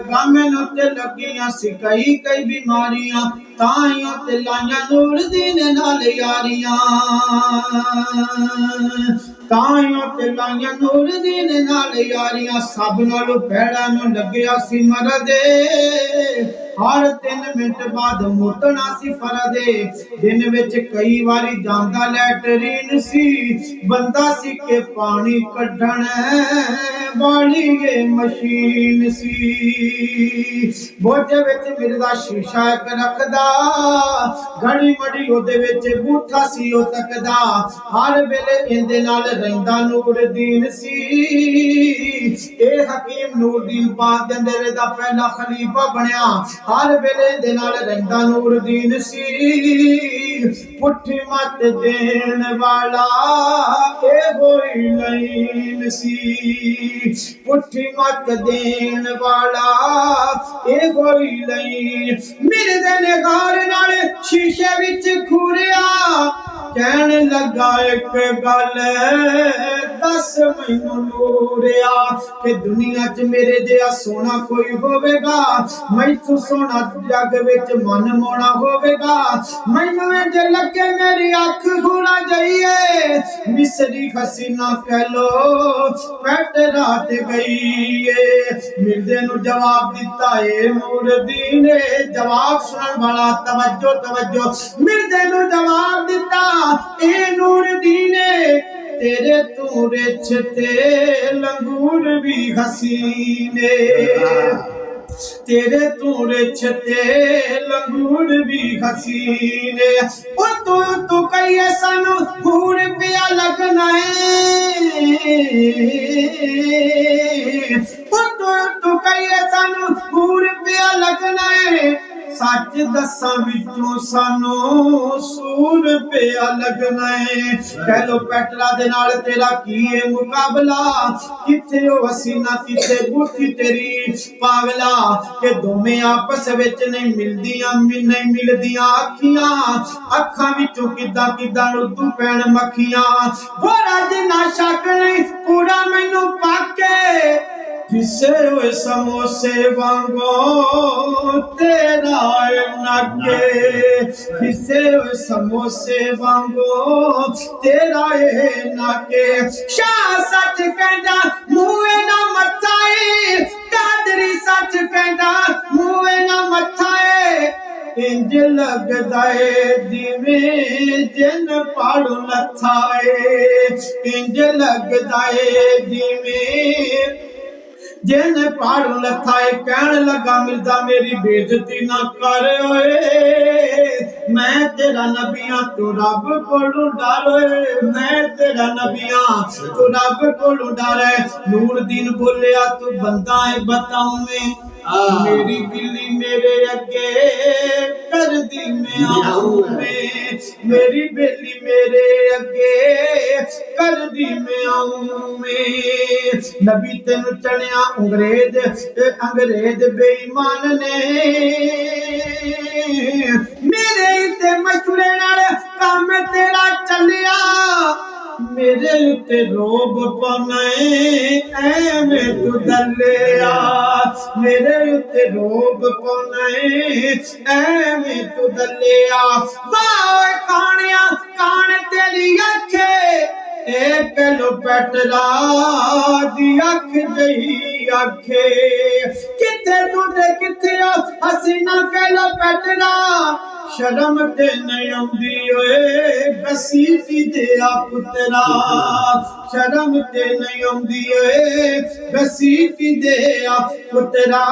गामन ते लगियां सी कई कई बीमारियां ताइयों ते लाइयां नूरदीन नाल यारियां ताइयों ते लाइयां नूरदीन नाल यारियां सब नालों भैड़ा नूं लग्या सी मरदे हर 3 मिनट बाद मुतना सी फरदे दिन विच कई वारी जांदा लैटरीन सी बंदा सी के पानी कढण वाली ये मशीन सी बोझे विच मिर्दा शीशा एक रखदा घड़ी मड़ी ओदे विच बूथा सी ओ तकदा हर वेले इंदे नाल रहिंदा नूरदीन सी ए हकीम नूरदीन पाक दे अंदर दा पहला खलीफा बनया हर वेले इंदे नाल रहिंदा नूरदीन सी पुठी मत देन वाला ए होई लाइन सी पुठी मत देन वाला ए होई लाइन मेरे दे गार नाल शीशे विच खुरिया कहन लगा एक गल दस मैनू नूरिया कि दुनिया च मेरे जिहा सोना कोई होवेगा मैनू सोना जग विच मन मोना होवेगा मैनू इंज लगे मेरी अख घूरा जाइए मिसरी हसीना कह लो पैट रात गई मिर्दे नू जवाब दिता है नूरदीन जवाब सुनन वाला तवज्जो तवज्जो मिर्दे नू जवाब दिता ए नूरदीन तेरे तू रिछ ते लंगूर भी हसीने तेरे तू रिछ ते लंगूर भी हसीने ओ तू कहिए सानू हूर पिया लगना है ओ तू कहिए सानू हूर पिया लगना है सच दसा विचों सानू सूर पिया लगना है कह लो पेटरा दे नाल तेरा की है मुकाबला किथे ओ हसीना किथे बूथी तेरी पागला के दोवें आपस विच नहीं मिलदियां अखियां अखां विचों किदां किदां उदू पैण मखियां बोरा जिन्ना शक नहीं पूरा मैनू पाके किसे हुए समोसे वांगो तेरा नाके किसे हुए समोसे वांगो तेरा नाके शाह सच कहंदा मुए ना मथाए कादरी सच कहंदा मुए ना मथाए इंज लगदा है जिवें जिन पाड़ू लथाए इंज लगदा है जिवें जिन पाड़ू लथाए कहन लगा मिर्जा मेरी बेइज्जती ना कर ओए मैं तेरा नबियां तू रब कोलों डर ओए मैं तेरा नबियां तू रब कोलों डर नूरदीन बोलिया तू बंदा है बताऊं मैं मेरी बिल्ली मेरे अगे कर दी मैं आऊं मैं मेरी बिल्ली मेरे अगे कर दी मैं आऊं मैं नबी तेनू चढ़िया अंग्रेज बेईमान ने मेरे ते मशवरे नाल काम तेरा चलिया मेरे उत्ते रोब पौने एवें तू दलिया मेरे उत्ते रोब पौने एवें तू दलिया वाह कानिया कान तेरी अखे एक लो पेटरा दी अख जही आखे किथे तू ते किथे हसीना कह लो पेटरा शर्म ते नहीं आउंदी ओए घसीटी दे आ पुत्रा शर्म ते नहीं आउंदी ओए घसीटी दे आ पुत्रा